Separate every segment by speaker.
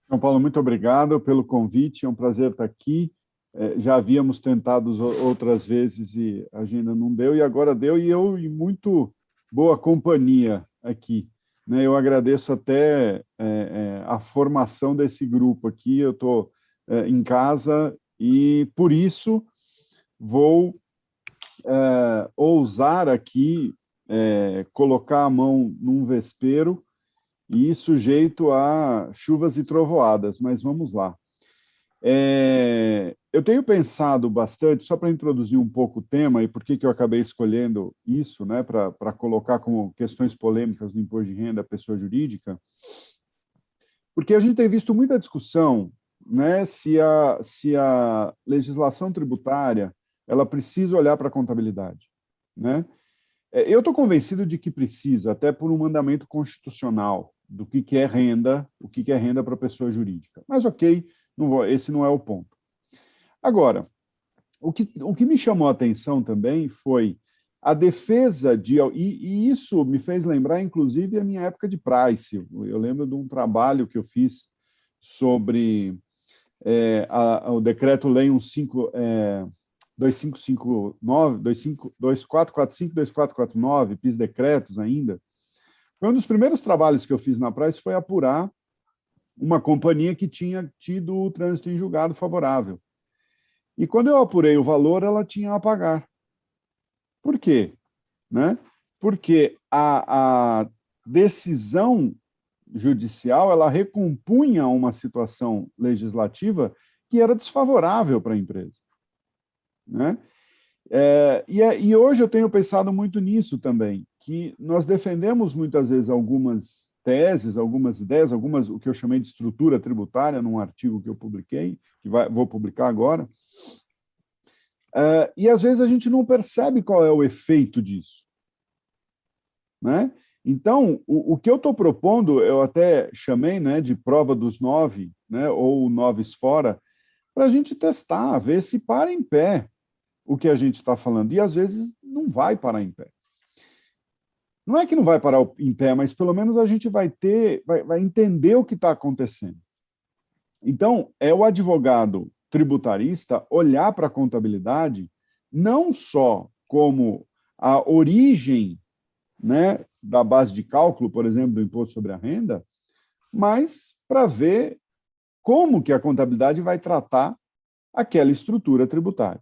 Speaker 1: João Paulo, muito obrigado pelo convite, é um prazer estar aqui. Já havíamos tentado outras vezes e a agenda não deu, e agora deu, e eu em muito boa companhia aqui. Né? Eu agradeço até a formação desse grupo aqui, eu estou em casa e, por isso, vou ousar aqui colocar a mão num vespeiro e sujeito a chuvas e trovoadas, mas vamos lá. Eu tenho pensado bastante, só para introduzir um pouco o tema e por que eu acabei escolhendo isso, né, para colocar como questões polêmicas no imposto de renda à pessoa jurídica, porque a gente tem visto muita discussão, né, se a legislação tributária ela precisa olhar para a contabilidade, né? Eu estou convencido de que precisa, até por um mandamento constitucional do que é renda, o que é renda para a pessoa jurídica. Mas, ok, esse não é o ponto. Agora, o que me chamou a atenção também foi a defesa de... E isso me fez lembrar, inclusive, a minha época de Price. Eu lembro de um trabalho que eu fiz sobre o Decreto-Lei 2559, 2445, 2449, PIS-Decretos ainda. Foi um dos primeiros trabalhos que eu fiz na Price, foi apurar uma companhia que tinha tido o trânsito em julgado favorável. E quando eu apurei o valor, ela tinha a pagar. Por quê? Né? Porque a decisão judicial ela recompunha uma situação legislativa que era desfavorável para a empresa. Né? E hoje eu tenho pensado muito nisso também, que nós defendemos muitas vezes algumas teses, algumas ideias, o que eu chamei de estrutura tributária, num artigo que eu publiquei, vou publicar agora, e às vezes a gente não percebe qual é o efeito disso. Né? Então, o que eu estou propondo, eu até chamei, né, de prova dos 9, né, ou 9 fora, para a gente testar, ver se para em pé o que a gente está falando. E às vezes não vai parar em pé. Não é que não vai parar em pé, mas pelo menos a gente vai entender o que está acontecendo. Então, é o advogado tributarista olhar para a contabilidade não só como a origem, né, da base de cálculo, por exemplo, do imposto sobre a renda, mas para ver como que a contabilidade vai tratar aquela estrutura tributária.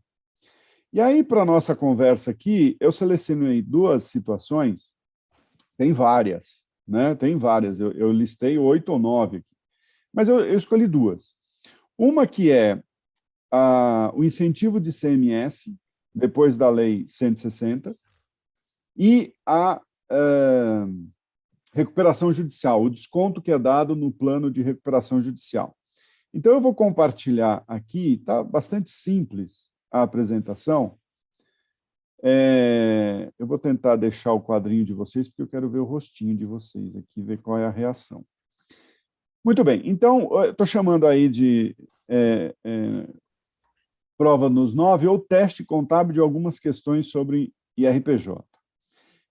Speaker 1: E aí, para a nossa conversa aqui, eu selecionei duas situações, tem várias, né? Tem várias, eu listei 8 ou 9 aqui, mas eu escolhi duas. Uma que é o incentivo de CMS, depois da Lei 160, e a recuperação judicial, o desconto que é dado no plano de recuperação judicial. Então, eu vou compartilhar aqui, está bastante simples a apresentação. Eu vou tentar deixar o quadrinho de vocês, porque eu quero ver o rostinho de vocês aqui, ver qual é a reação. Muito bem, então, estou chamando aí de prova nos 9, ou teste contábil de algumas questões sobre IRPJ.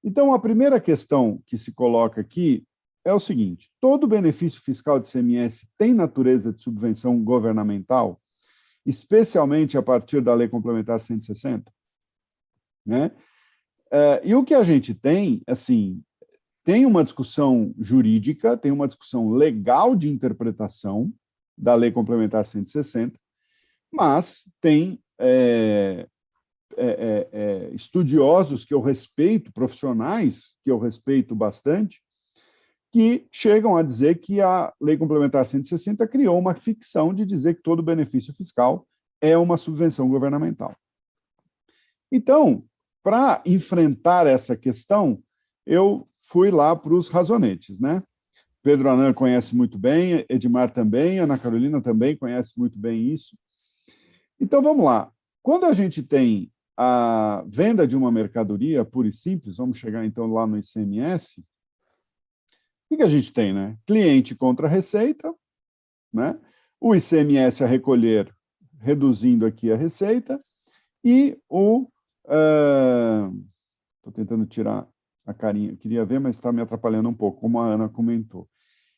Speaker 1: Então, a primeira questão que se coloca aqui é o seguinte: todo benefício fiscal de ICMS tem natureza de subvenção governamental, especialmente a partir da Lei Complementar 160? Né? E o que a gente tem, assim, tem uma discussão jurídica, tem uma discussão legal de interpretação da Lei Complementar 160, mas tem estudiosos que eu respeito, profissionais que eu respeito bastante, que chegam a dizer que a Lei Complementar 160 criou uma ficção de dizer que todo benefício fiscal é uma subvenção governamental. Então, para enfrentar essa questão, eu fui lá para os razonetes, né? Pedro Anan conhece muito bem, Edmar também, Ana Carolina também conhece muito bem isso. Então, vamos lá. Quando a gente tem a venda de uma mercadoria pura e simples, vamos chegar então lá no ICMS, o que a gente tem, né? Cliente contra receita, né? O ICMS a recolher, reduzindo aqui a receita, e estou tentando tirar a carinha, eu queria ver, mas está me atrapalhando um pouco, como a Ana comentou.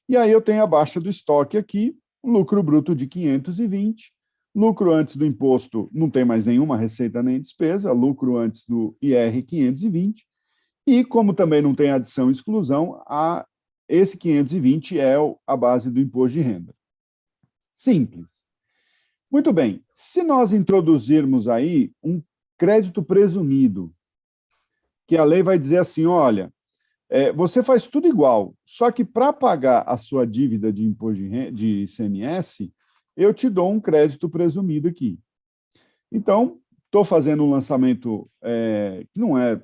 Speaker 1: E aí eu tenho a baixa do estoque aqui, lucro bruto de 520, lucro antes do imposto não tem mais nenhuma receita nem despesa, lucro antes do IR 520, e como também não tem adição e exclusão, esse 520 é a base do imposto de renda. Simples. Muito bem, se nós introduzirmos aí um crédito presumido, que a lei vai dizer assim, olha, você faz tudo igual, só que para pagar a sua dívida de imposto de ICMS, eu te dou um crédito presumido aqui. Então, estou fazendo um lançamento que não é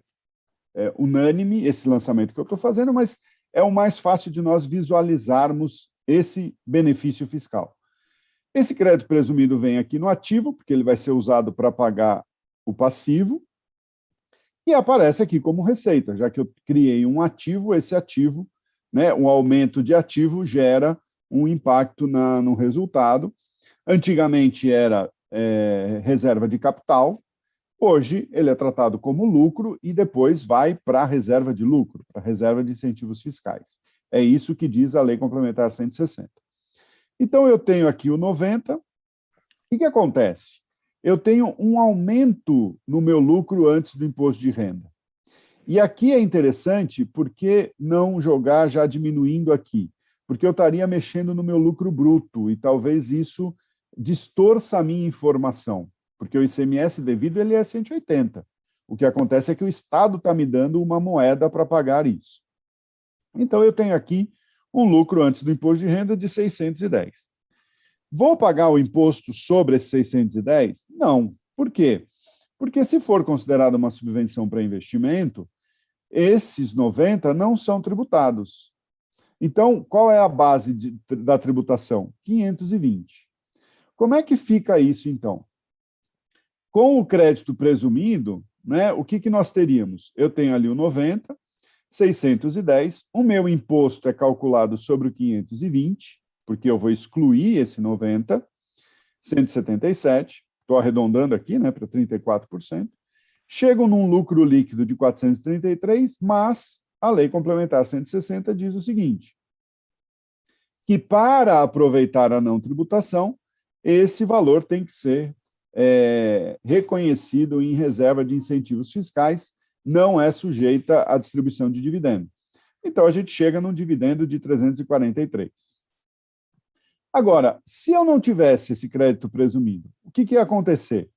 Speaker 1: unânime, esse lançamento que eu estou fazendo, mas é o mais fácil de nós visualizarmos esse benefício fiscal. Esse crédito presumido vem aqui no ativo, porque ele vai ser usado para pagar o passivo, e aparece aqui como receita, já que eu criei um ativo, esse ativo, né, um aumento de ativo gera um impacto no resultado. Antigamente era reserva de capital, hoje ele é tratado como lucro e depois vai para a reserva de lucro, para a reserva de incentivos fiscais. É isso que diz a Lei Complementar 160. Então, eu tenho aqui o 90. O que acontece? Eu tenho um aumento no meu lucro antes do imposto de renda. E aqui é interessante porque não jogar já diminuindo aqui, porque eu estaria mexendo no meu lucro bruto e talvez isso distorça a minha informação, porque o ICMS devido ele é 180. O que acontece é que o Estado está me dando uma moeda para pagar isso. Então, eu tenho aqui um lucro antes do imposto de renda de 610. Vou pagar o imposto sobre esses 610? Não. Por quê? Porque se for considerado uma subvenção para investimento, esses 90 não são tributados. Então, qual é a base da tributação? 520. Como é que fica isso, então? Com o crédito presumido, né, o que nós teríamos? Eu tenho ali o 90, 610, o meu imposto é calculado sobre o 520, porque eu vou excluir esse 90, 177, estou arredondando aqui, né, para 34%, chego num lucro líquido de 433, mas a Lei Complementar 160 diz o seguinte, que para aproveitar a não tributação, esse valor tem que ser reconhecido em reserva de incentivos fiscais, não é sujeita à distribuição de dividendo. Então, a gente chega num dividendo de 343. Agora, se eu não tivesse esse crédito presumido, o que ia acontecer?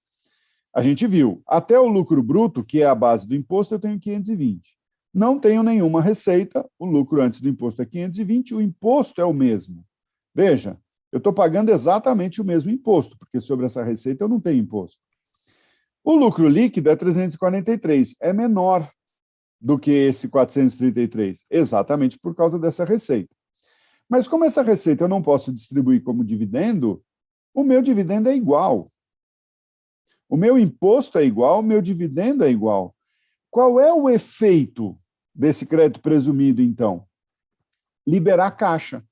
Speaker 1: A gente viu, até o lucro bruto, que é a base do imposto, eu tenho 520. Não tenho nenhuma receita, o lucro antes do imposto é 520, o imposto é o mesmo. Veja, eu estou pagando exatamente o mesmo imposto, porque sobre essa receita eu não tenho imposto. O lucro líquido é 343, é menor do que esse 433, exatamente por causa dessa receita. Mas como essa receita eu não posso distribuir como dividendo, o meu dividendo é igual. O meu imposto é igual, o meu dividendo é igual. Qual é o efeito desse crédito presumido, então? Liberar caixa.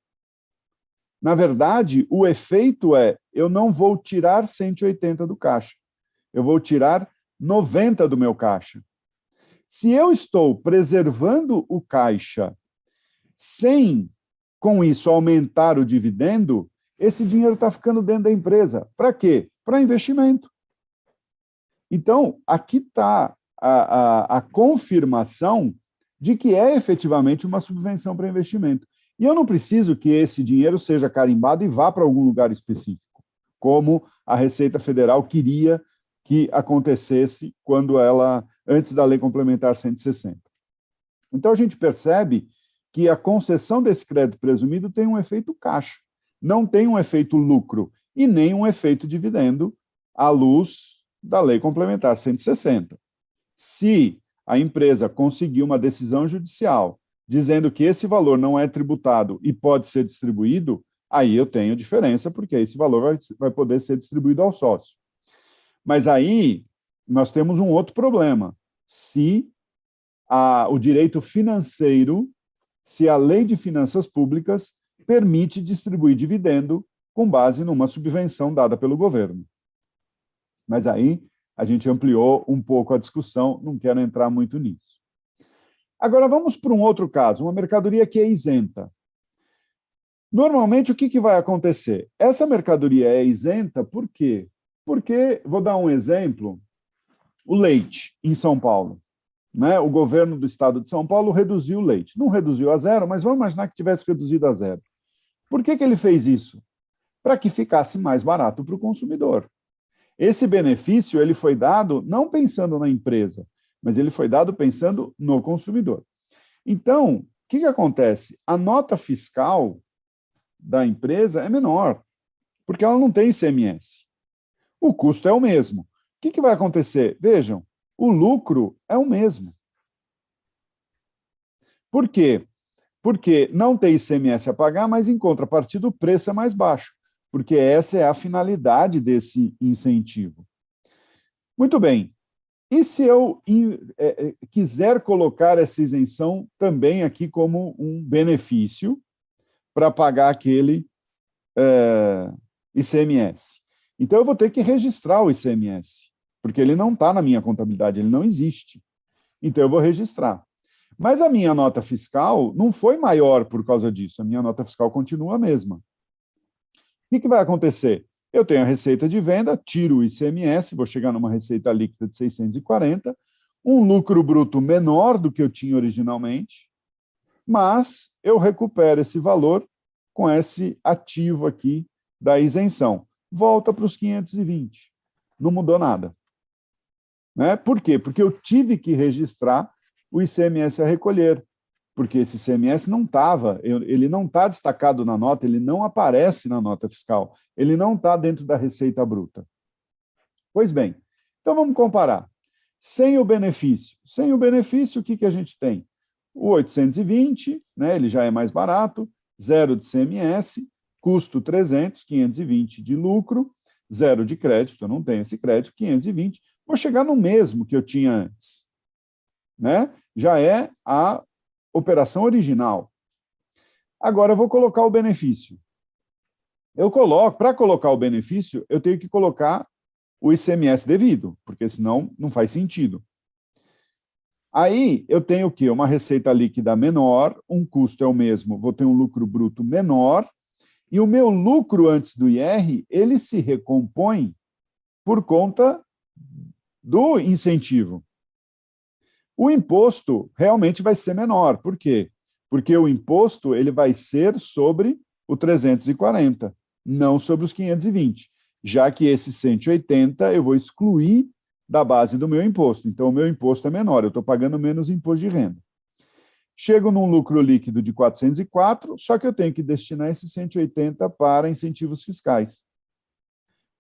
Speaker 1: Na verdade, o efeito é, eu não vou tirar 180 do caixa. Eu vou tirar 90 do meu caixa. Se eu estou preservando o caixa sem, com isso, aumentar o dividendo, esse dinheiro está ficando dentro da empresa. Para quê? Para investimento. Então, aqui está a confirmação de que é efetivamente uma subvenção para investimento. E eu não preciso que esse dinheiro seja carimbado e vá para algum lugar específico, como a Receita Federal queria que acontecesse antes da Lei Complementar 160. Então, a gente percebe que a concessão desse crédito presumido tem um efeito caixa, não tem um efeito lucro e nem um efeito dividendo à luz da Lei Complementar 160. Se a empresa conseguir uma decisão judicial dizendo que esse valor não é tributado e pode ser distribuído, aí eu tenho diferença, porque esse valor vai poder ser distribuído ao sócio. Mas aí nós temos um outro problema. Se o direito financeiro, se a lei de finanças públicas permite distribuir dividendo com base numa subvenção dada pelo governo. Mas aí a gente ampliou um pouco a discussão, não quero entrar muito nisso. Agora vamos para um outro caso, uma mercadoria que é isenta. Normalmente, o que vai acontecer? Essa mercadoria é isenta, por quê? Porque, vou dar um exemplo, o leite em São Paulo. Né? O governo do estado de São Paulo reduziu o leite. Não reduziu a zero, mas vamos imaginar que tivesse reduzido a zero. Por que ele fez isso? Para que ficasse mais barato para o consumidor. Esse benefício ele foi dado não pensando na empresa, mas ele foi dado pensando no consumidor. Então, o que acontece? A nota fiscal da empresa é menor, porque ela não tem ICMS. O custo é o mesmo. O que vai acontecer? Vejam, o lucro é o mesmo. Por quê? Porque não tem ICMS a pagar, mas em contrapartida o preço é mais baixo, porque essa é a finalidade desse incentivo. Muito bem. E se eu quiser colocar essa isenção também aqui como um benefício para pagar aquele ICMS? Então, eu vou ter que registrar o ICMS, porque ele não está na minha contabilidade, ele não existe. Então, eu vou registrar. Mas a minha nota fiscal não foi maior por causa disso, a minha nota fiscal continua a mesma. O que vai acontecer? Eu tenho a receita de venda, tiro o ICMS, vou chegar numa receita líquida de 640, um lucro bruto menor do que eu tinha originalmente, mas eu recupero esse valor com esse ativo aqui da isenção. Volta para os 520. Não mudou nada. Né? Por quê? Porque eu tive que registrar o ICMS a recolher, porque esse ICMS não estava, ele não está destacado na nota, ele não aparece na nota fiscal, ele não está dentro da receita bruta. Pois bem, então vamos comparar. Sem o benefício. Sem o benefício, o que a gente tem? O 820, né, ele já é mais barato, zero de ICMS, custo 300, 520 de lucro, zero de crédito, eu não tenho esse crédito, 520, vou chegar no mesmo que eu tinha antes. Né? Já é a operação original. Agora eu vou colocar o benefício. Para colocar o benefício, eu tenho que colocar o ICMS devido, porque senão não faz sentido. Aí eu tenho o quê? Uma receita líquida menor, um custo é o mesmo, vou ter um lucro bruto menor, e o meu lucro antes do IR, ele se recompõe por conta do incentivo. O imposto realmente vai ser menor. Por quê? Porque o imposto ele vai ser sobre o 340, não sobre os 520, já que esse 180 eu vou excluir da base do meu imposto. Então, o meu imposto é menor, eu estou pagando menos imposto de renda. Chego num lucro líquido de 404, só que eu tenho que destinar esse 180 para incentivos fiscais.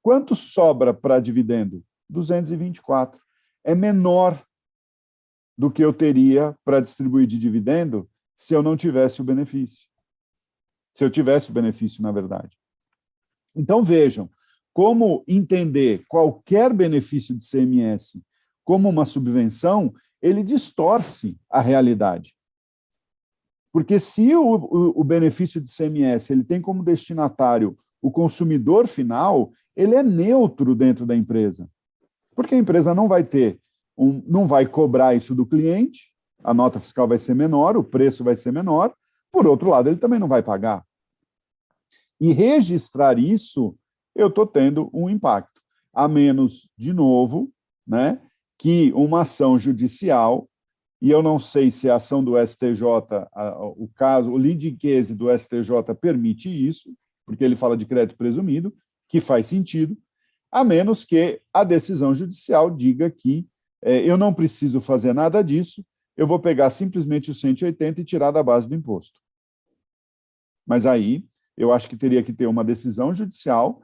Speaker 1: Quanto sobra para dividendo? 224. É menor do que eu teria para distribuir de dividendo se eu não tivesse o benefício. Se eu tivesse o benefício, na verdade. Então, vejam, como entender qualquer benefício de CMS como uma subvenção, ele distorce a realidade. Porque se o benefício de CMS ele tem como destinatário o consumidor final, ele é neutro dentro da empresa. Porque a empresa não vai ter, não vai cobrar isso do cliente, a nota fiscal vai ser menor, o preço vai ser menor, por outro lado, ele também não vai pagar. E registrar isso, eu estou tendo um impacto. A menos, de novo, né, que uma ação judicial, e eu não sei se a ação do STJ, o caso, o leading case do STJ permite isso, porque ele fala de crédito presumido, que faz sentido, a menos que a decisão judicial diga que eu não preciso fazer nada disso, eu vou pegar simplesmente o 180 e tirar da base do imposto. Mas aí, eu acho que teria que ter uma decisão judicial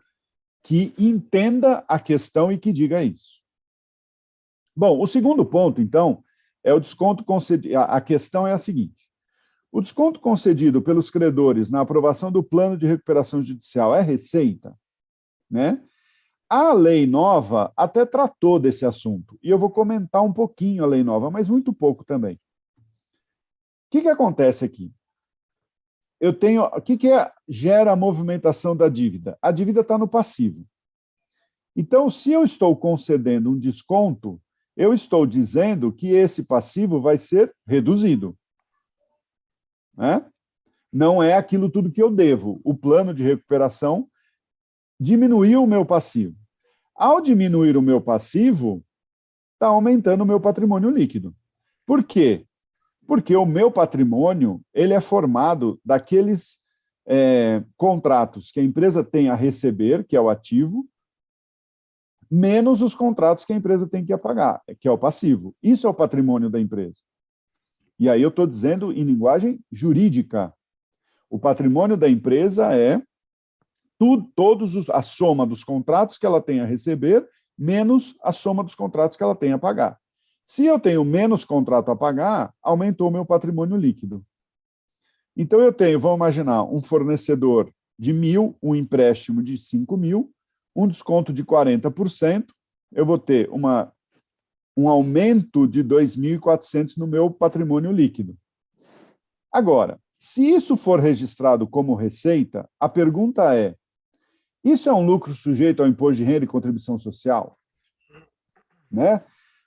Speaker 1: que entenda a questão e que diga isso. Bom, o segundo ponto, então, é o desconto concedido. A questão é a seguinte: o desconto concedido pelos credores na aprovação do plano de recuperação judicial é receita, né? A lei nova até tratou desse assunto, e eu vou comentar um pouquinho a lei nova, mas muito pouco também. O que acontece aqui? Eu tenho, o que gera a movimentação da dívida? A dívida está no passivo. Então, se eu estou concedendo um desconto, eu estou dizendo que esse passivo vai ser reduzido. Né? não é aquilo tudo que eu devo. O plano de recuperação diminuiu o meu passivo. Ao diminuir o meu passivo, está aumentando o meu patrimônio líquido. Por quê? Porque o meu patrimônio ele é formado daqueles contratos que a empresa tem a receber, que é o ativo, menos os contratos que a empresa tem que pagar, que é o passivo. Isso é o patrimônio da empresa. E aí eu estou dizendo em linguagem jurídica. O patrimônio da empresa é a soma dos contratos que ela tem a receber, menos a soma dos contratos que ela tem a pagar. Se eu tenho menos contrato a pagar, aumentou meu patrimônio líquido. Então eu tenho, vamos imaginar, um fornecedor de 1.000, um empréstimo de 5.000, um desconto de 40%, eu vou ter um aumento de 2.400 no meu patrimônio líquido. Agora, se isso for registrado como receita, a pergunta é, isso é um lucro sujeito ao imposto de renda e contribuição social? Né?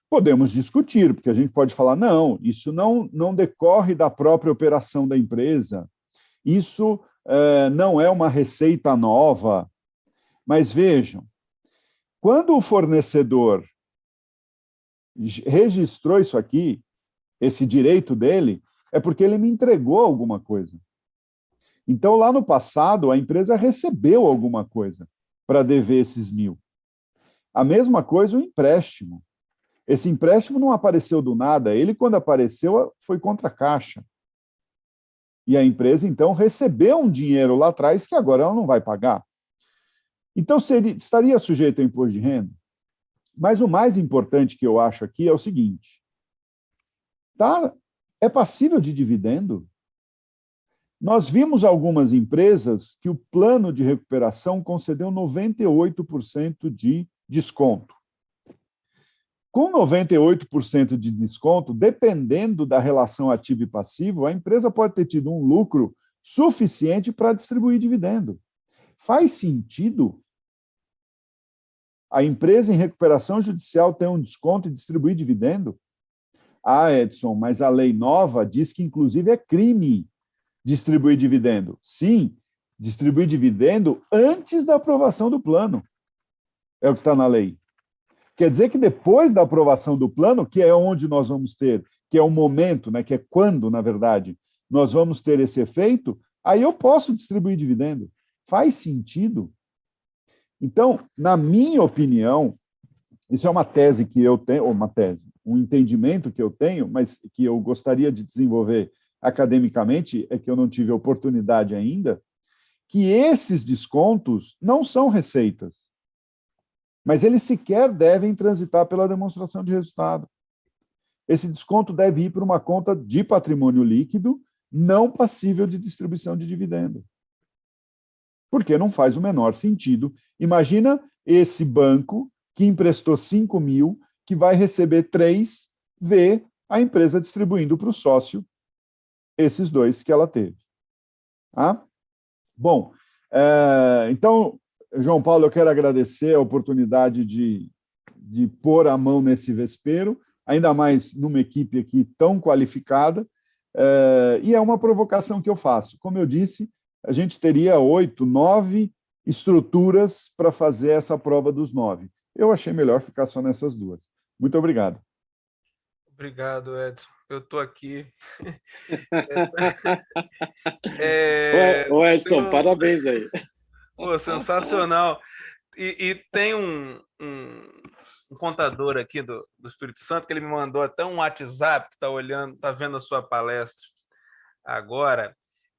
Speaker 1: Podemos discutir, porque a gente pode falar, não, isso não decorre da própria operação da empresa, isso não é uma receita nova. Mas vejam, quando o fornecedor registrou isso aqui, esse direito dele, é porque ele me entregou alguma coisa. Então, lá no passado, a empresa recebeu alguma coisa para dever esses 1.000. A mesma coisa o empréstimo. Esse empréstimo não apareceu do nada, ele, quando apareceu, foi contra a caixa. E a empresa, então, recebeu um dinheiro lá atrás que agora ela não vai pagar. Então, estaria sujeito ao imposto de renda? Mas o mais importante que eu acho aqui é o seguinte, é passível de dividendo? Nós vimos algumas empresas que o plano de recuperação concedeu 98% de desconto. Com 98% de desconto, dependendo da relação ativo e passivo, a empresa pode ter tido um lucro suficiente para distribuir dividendo. Faz sentido a empresa em recuperação judicial ter um desconto e distribuir dividendo? Ah, Edson, mas a lei nova diz que, inclusive, é crime distribuir dividendo. Sim, distribuir dividendo antes da aprovação do plano. É o que está na lei. Quer dizer que depois da aprovação do plano, que é onde nós vamos ter, que é o momento, né, que é quando, na verdade, nós vamos ter esse efeito, aí eu posso distribuir dividendo. Faz sentido? Então, na minha opinião, isso é uma tese que eu tenho, ou um entendimento que eu tenho, mas que eu gostaria de desenvolver academicamente, é que eu não tive oportunidade ainda, que esses descontos não são receitas, mas eles sequer devem transitar pela demonstração de resultado. Esse desconto deve ir para uma conta de patrimônio líquido, não passível de distribuição de dividendo. Porque não faz o menor sentido. Imagina esse banco que emprestou 5.000, que vai receber 3, ver a empresa distribuindo para o sócio esses 2 que ela teve. Tá? Bom, então, João Paulo, eu quero agradecer a oportunidade de pôr a mão nesse vespeiro, ainda mais numa equipe aqui tão qualificada, e é uma provocação que eu faço. Como eu disse, a gente teria 8, 9 estruturas para fazer essa prova dos 9. Eu achei melhor ficar só nessas 2. Muito obrigado.
Speaker 2: Obrigado, Edson. Eu estou aqui.
Speaker 3: Ô Edson, parabéns aí.
Speaker 2: Pô, sensacional. E tem um contador aqui do Espírito Santo que ele me mandou até um WhatsApp que está vendo a sua palestra agora,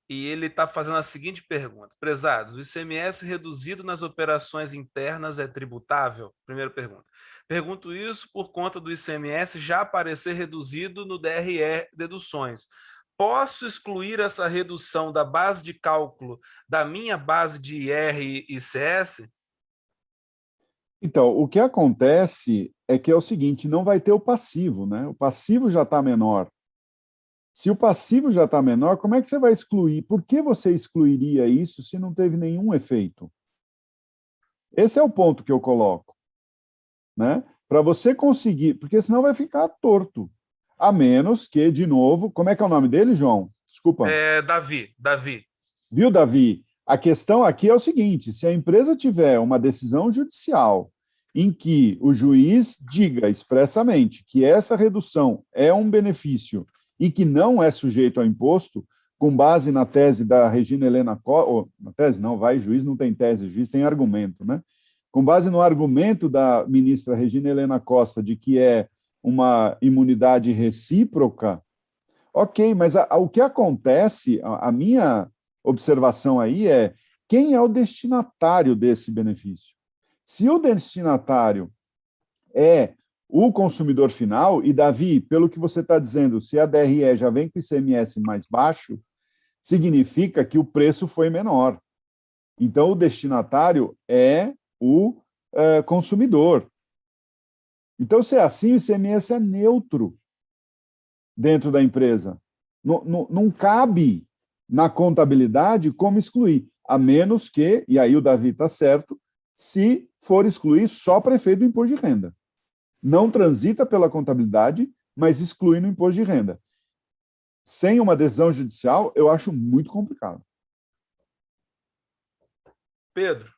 Speaker 2: e ele está fazendo a seguinte pergunta: prezados, o ICMS reduzido nas operações internas é tributável? Primeira pergunta. Pergunto isso por conta do ICMS já aparecer reduzido no DRE deduções. Posso excluir essa redução da base de cálculo da minha base de IR e ICS?
Speaker 1: Então, o que acontece é que é o seguinte, não vai ter o passivo, né? O passivo já está menor. Se o passivo já está menor, como é que você vai excluir? Por que você excluiria isso se não teve nenhum efeito? Esse é o ponto que eu coloco. Né? Para você conseguir, porque senão vai ficar torto. A menos que, de novo, como é que é o nome dele, João? Desculpa.
Speaker 2: Davi.
Speaker 1: Viu, Davi? A questão aqui é o seguinte, se a empresa tiver uma decisão judicial em que o juiz diga expressamente que essa redução é um benefício e que não é sujeito ao imposto, com base na tese da Regina Helena Costa, na tese não, juiz não tem tese, juiz tem argumento, né? Com base no argumento da ministra Regina Helena Costa de que é uma imunidade recíproca, ok, mas o que acontece, a minha observação aí é quem é o destinatário desse benefício. Se o destinatário é o consumidor final, e Davi, pelo que você está dizendo, se a DRE já vem com ICMS mais baixo, significa que o preço foi menor. Então, o destinatário é o consumidor. Então, se é assim, o ICMS é neutro dentro da empresa. Não cabe na contabilidade como excluir, a menos que, e aí o Davi está certo, se for excluir só prefeito do imposto de renda. Não transita pela contabilidade, mas exclui no imposto de renda. Sem uma decisão judicial, eu acho muito complicado.
Speaker 2: Pedro.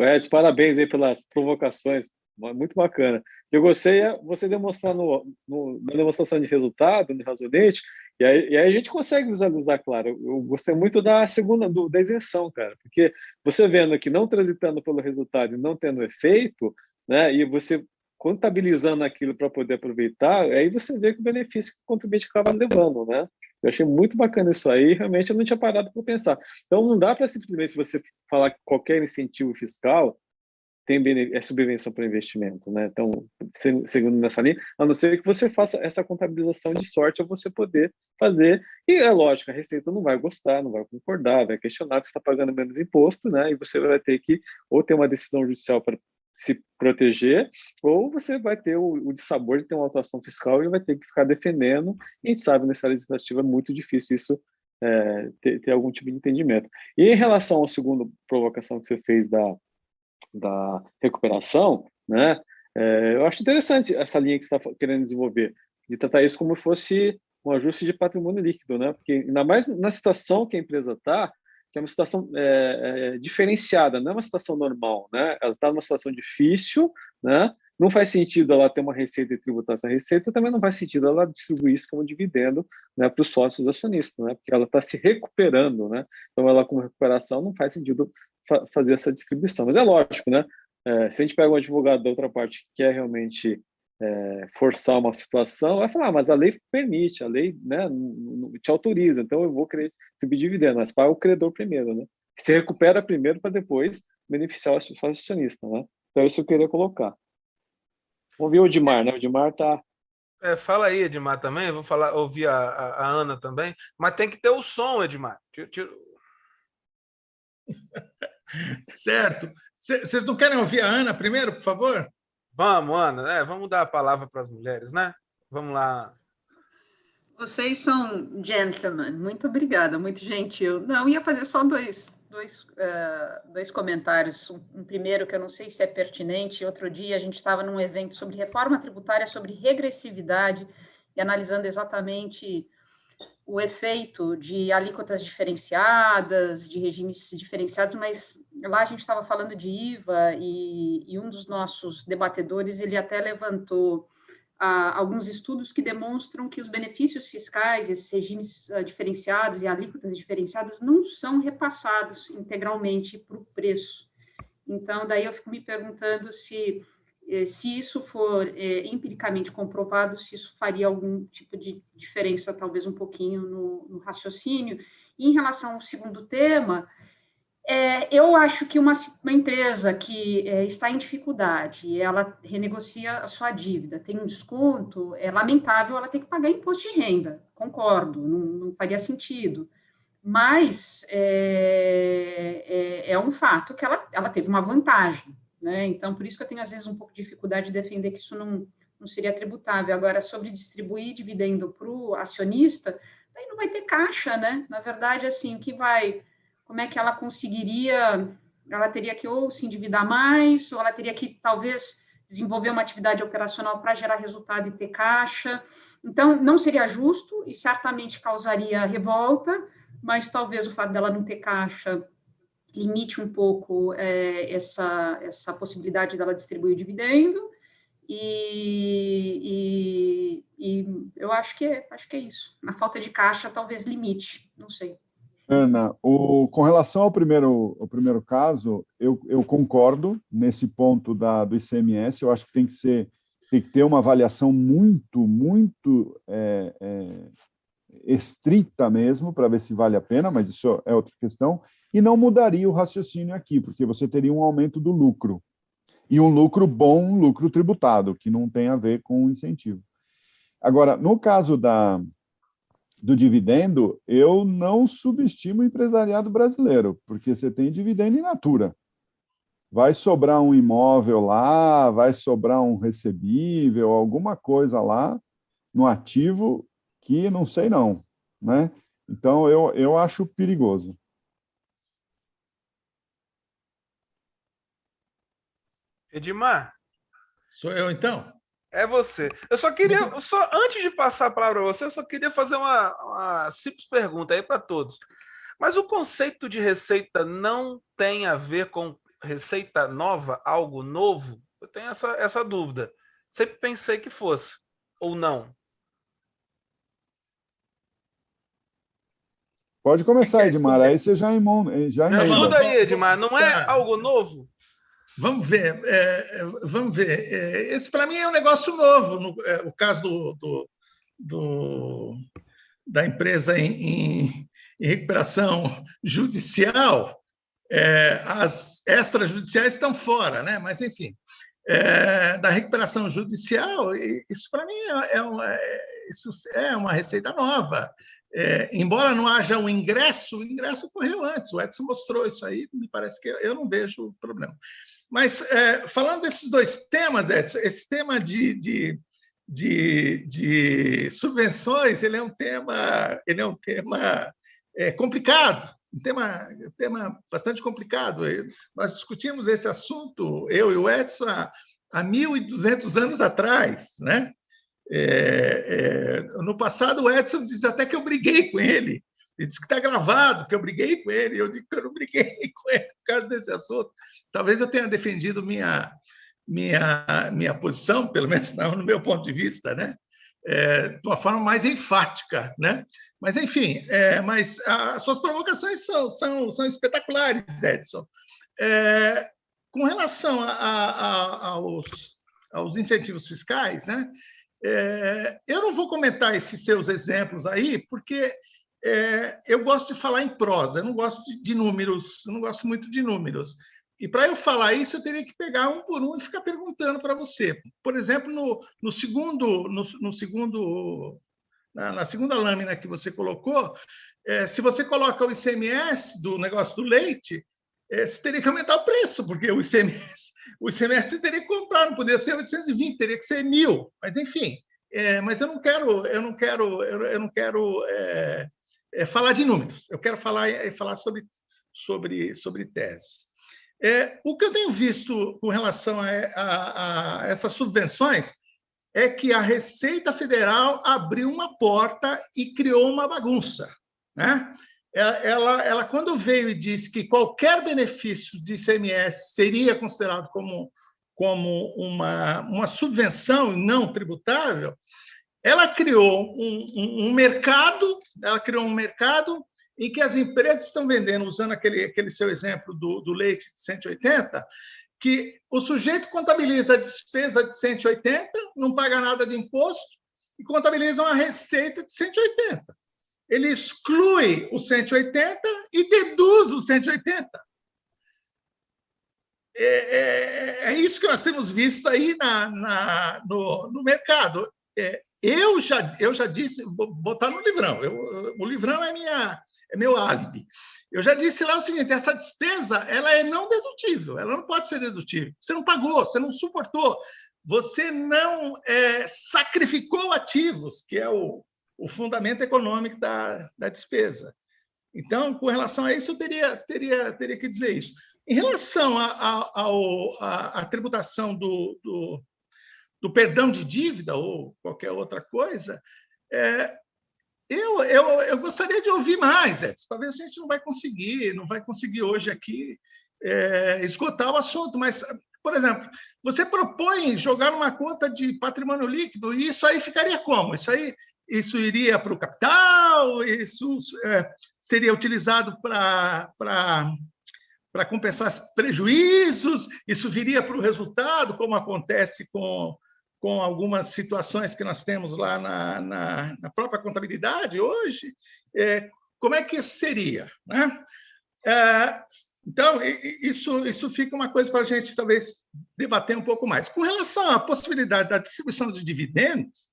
Speaker 3: Edson, parabéns aí pelas provocações, muito bacana. Eu gostei você demonstrar na demonstração de resultado, no Razonete, e aí a gente consegue visualizar, claro. Eu gostei muito da da isenção, cara, porque você vendo que não transitando pelo resultado e não tendo efeito, né, e você contabilizando aquilo para poder aproveitar, aí você vê que o benefício que o contribuinte acaba levando, né? Eu achei muito bacana isso aí, realmente eu não tinha parado para pensar. Então, não dá para simplesmente você falar que qualquer incentivo fiscal é subvenção para investimento, né? Então, seguindo nessa linha, a não ser que você faça essa contabilização de sorte a você poder fazer. E é lógico, a Receita não vai gostar, não vai concordar, vai questionar que você está pagando menos imposto, né? E você vai ter que ou ter uma decisão judicial para se proteger, ou você vai ter o dissabor de ter uma atuação fiscal e vai ter que ficar defendendo. E a gente sabe, nessa legislativa é muito difícil isso ter algum tipo de entendimento. E em relação à segunda provocação que você fez da recuperação, né? Eu acho interessante essa linha que você está querendo desenvolver, de tratar isso como se fosse um ajuste de patrimônio líquido, né? Porque ainda mais na situação que a empresa está, que é uma situação diferenciada, não é uma situação normal, né? Ela está numa situação difícil, né? Não faz sentido ela ter uma receita e tributar essa receita, também não faz sentido ela distribuir isso como dividendo, né, para os sócios acionistas, né? Porque ela está se recuperando, né? Então, ela com recuperação não faz sentido fazer essa distribuição. Mas é lógico, né? Se a gente pega um advogado da outra parte que quer realmente forçar uma situação, vai falar, mas a lei permite, a lei, né, te autoriza, então eu vou querer distribuir dividendo, mas paga o credor primeiro, né? Se recupera primeiro para depois beneficiar o acionista, né? Então, isso eu queria colocar. Vamos ver o Edmar, né? O Edmar está...
Speaker 2: Fala aí, Edmar, também. Vou ouvir a Ana também. Mas tem que ter o som, Edmar.
Speaker 4: Certo. Vocês não querem ouvir a Ana primeiro, por favor?
Speaker 2: Vamos, Ana. Vamos dar a palavra para as mulheres, né? Vamos lá.
Speaker 5: Vocês são gentlemen. Muito obrigada, muito gentil. Não, ia fazer só dois comentários. Um primeiro que eu não sei se é pertinente. Outro dia a gente estava num evento sobre reforma tributária, sobre regressividade, e analisando exatamente o efeito de alíquotas diferenciadas, de regimes diferenciados, mas lá a gente estava falando de IVA e um dos nossos debatedores, ele até levantou alguns estudos que demonstram que os benefícios fiscais, esses regimes diferenciados e alíquotas diferenciadas, não são repassados integralmente para o preço. Então, daí eu fico me perguntando se isso for empiricamente comprovado, se isso faria algum tipo de diferença, talvez um pouquinho no raciocínio. E em relação ao segundo tema, eu acho que uma empresa que está em dificuldade, ela renegocia a sua dívida, tem um desconto, é lamentável ela ter que pagar imposto de renda, concordo, não faria sentido. Mas é um fato que ela teve uma vantagem, né? Então, por isso que eu tenho, às vezes, um pouco de dificuldade de defender que isso não seria tributável. Agora, sobre distribuir dividendo para o acionista, aí não vai ter caixa, né? Na verdade, assim, como é que ela conseguiria, ela teria que ou se endividar mais, ou ela teria que, talvez, desenvolver uma atividade operacional para gerar resultado e ter caixa. Então, não seria justo e certamente causaria revolta, mas talvez o fato dela não ter caixa limite um pouco essa possibilidade dela distribuir o dividendo, e eu acho que é isso. Na falta de caixa, talvez limite, não sei.
Speaker 1: Ana, com relação ao primeiro caso, eu concordo nesse ponto do ICMS. Eu acho que tem que ter uma avaliação muito, muito estrita mesmo, para ver se vale a pena, mas isso é outra questão, e não mudaria o raciocínio aqui, porque você teria um aumento do lucro, e um lucro bom, um lucro tributado, que não tem a ver com o incentivo. Agora, no caso do dividendo, eu não subestimo o empresariado brasileiro, porque você tem dividendo in natura. Vai sobrar um imóvel lá, vai sobrar um recebível, alguma coisa lá no ativo que não sei não, né? Então, eu acho perigoso.
Speaker 2: Edmar?
Speaker 4: Sou eu, então?
Speaker 2: É você. Antes de passar a palavra para você, eu só queria fazer uma simples pergunta aí para todos. Mas o conceito de receita não tem a ver com receita nova, algo novo? Eu tenho essa dúvida. Sempre pensei que fosse, ou não?
Speaker 1: Pode começar, Edmar, aí você já
Speaker 2: Me ajuda aí, Edmar. Não é algo novo?
Speaker 4: Vamos ver. Esse, para mim, é um negócio novo. O caso da empresa em recuperação judicial, as extrajudiciais estão fora, né? Mas, enfim, da recuperação judicial, isso, para mim, isso é uma receita nova. Embora não haja o ingresso ocorreu antes. O Edson mostrou isso aí, me parece que eu não vejo problema. Mas, falando desses dois temas, Edson, esse tema de subvenções, ele é um tema complicado, um tema bastante complicado. Nós discutimos esse assunto, eu e o Edson, há 1.200 anos atrás, né? No passado, o Edson diz até que eu briguei com ele. Ele disse que está gravado, que eu briguei com ele. Eu digo que eu não briguei com ele por causa desse assunto. Talvez eu tenha defendido minha posição, pelo menos no meu ponto de vista, né? De uma forma mais enfática, né? Mas, enfim, mas as suas provocações são espetaculares, Edson. Com relação aos incentivos fiscais, né? Eu não vou comentar esses seus exemplos aí, porque eu gosto de falar em prosa, eu não gosto de números, eu não gosto muito de números. E para eu falar isso, eu teria que pegar um por um e ficar perguntando para você. Por exemplo, na segunda lâmina que você colocou, se você coloca o ICMS do negócio do leite, você teria que aumentar o preço, porque o ICMS você teria que comprar, não poderia ser 820, teria que ser 1.000. Mas, enfim, mas eu não quero falar de números, eu quero falar sobre teses. O que eu tenho visto com relação a essas subvenções é que a Receita Federal abriu uma porta e criou uma bagunça, né? Ela, quando veio e disse que qualquer benefício de ICMS seria considerado como uma subvenção não tributável, ela criou um mercado, em que as empresas estão vendendo, usando aquele seu exemplo do leite de 180, que o sujeito contabiliza a despesa de 180, não paga nada de imposto, e contabiliza uma receita de 180. Ele exclui o 180 e deduz o 180. É isso que nós temos visto aí no mercado. Eu já disse, vou botar no livrão, o livrão é meu álibi. Eu já disse lá o seguinte: essa despesa ela é não dedutível, ela não pode ser dedutível. Você não pagou, você não suportou, você não sacrificou ativos, que é o fundamento econômico da despesa. Então, com relação a isso, eu teria que dizer isso. Em relação à tributação do perdão de dívida ou qualquer outra coisa, eu gostaria de ouvir mais, Edson. Talvez a gente não vai conseguir hoje aqui esgotar o assunto, mas, por exemplo, você propõe jogar uma conta de patrimônio líquido, e isso aí ficaria como? Isso iria para o capital? Isso seria utilizado para compensar prejuízos? Isso viria para o resultado, como acontece com algumas situações que nós temos lá na própria contabilidade hoje? Como é que isso seria, né? Então, isso fica uma coisa para a gente, talvez, debater um pouco mais. Com relação à possibilidade da distribuição de dividendos,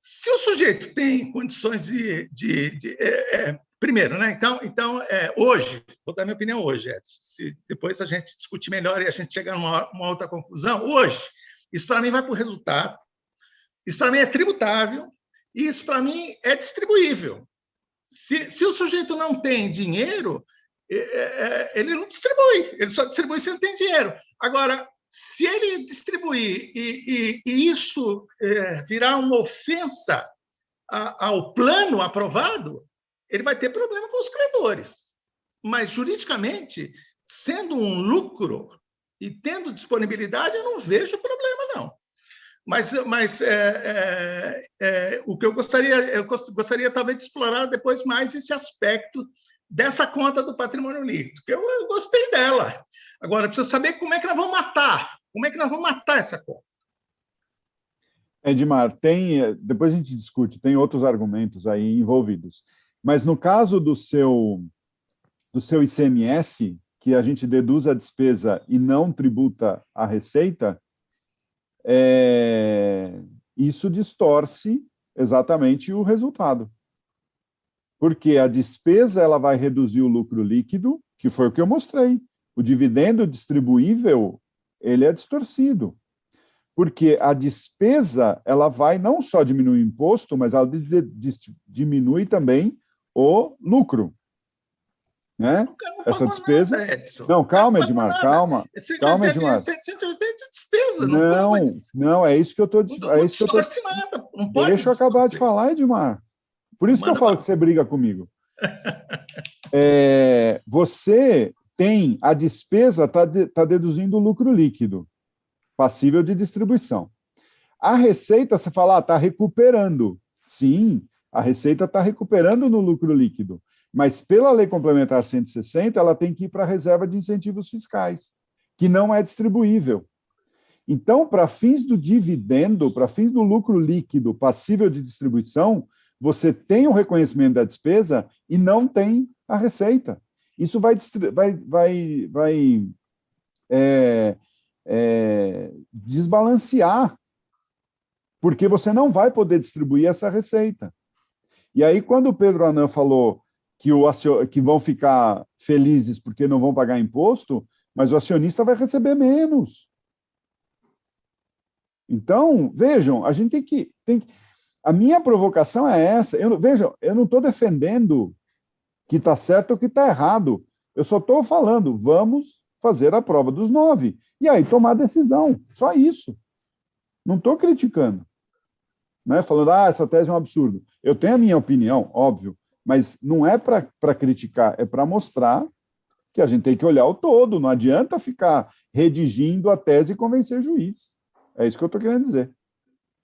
Speaker 4: se o sujeito tem condições primeiro, né? Então, hoje, vou dar minha opinião hoje, Edson, se depois a gente discutir melhor e a gente chegar numa outra conclusão, hoje, isso para mim vai para o resultado, isso para mim é tributável, e isso para mim é distribuível. Se o sujeito não tem dinheiro, ele não distribui, ele só distribui se ele tem dinheiro. Agora, se ele distribuir e isso virar uma ofensa ao plano aprovado, ele vai ter problema com os credores. Mas, juridicamente, sendo um lucro e tendo disponibilidade, eu não vejo problema, não. Mas o que eu gostaria talvez de explorar depois mais esse aspecto dessa conta do patrimônio líquido, que eu gostei dela. Agora, preciso saber como é que nós vamos matar essa conta.
Speaker 1: Edmar, depois a gente discute, tem outros argumentos aí envolvidos. Mas no caso do seu ICMS, que a gente deduz a despesa e não tributa a receita, isso distorce exatamente o resultado. Porque a despesa ela vai reduzir o lucro líquido, que foi o que eu mostrei. O dividendo distribuível, ele é distorcido. Porque a despesa ela vai não só diminuir o imposto, mas ela diminui também o lucro. Né? Essa despesa...
Speaker 4: Nada, Edson.
Speaker 1: Não, calma, Edmar, calma. Calma, Edmar.
Speaker 4: 180 de despesa.
Speaker 1: Não, é isso que eu estou dizendo. Deixa eu acabar de falar, Edmar. Por isso que eu falo que você briga comigo. Você tem a despesa, está deduzindo o lucro líquido, passível de distribuição. A receita, você fala, está recuperando. Sim, a receita está recuperando no lucro líquido. Mas pela Lei Complementar 160, ela tem que ir para a reserva de incentivos fiscais, que não é distribuível. Então, para fins do dividendo, para fins do lucro líquido passível de distribuição, você tem o reconhecimento da despesa e não tem a receita. Isso vai desbalancear, porque você não vai poder distribuir essa receita. E aí, quando o Pedro Anã falou que vão ficar felizes porque não vão pagar imposto, mas o acionista vai receber menos. Então, vejam, a gente tem que a minha provocação é essa. Vejam, eu não estou defendendo que está certo ou que está errado. Eu só estou falando, vamos fazer a prova dos 9. E aí tomar decisão. Só isso. Não estou criticando. Né? Falando, essa tese é um absurdo. Eu tenho a minha opinião, óbvio, mas não é para criticar, é para mostrar que a gente tem que olhar o todo. Não adianta ficar redigindo a tese e convencer juiz. É isso que eu estou querendo dizer.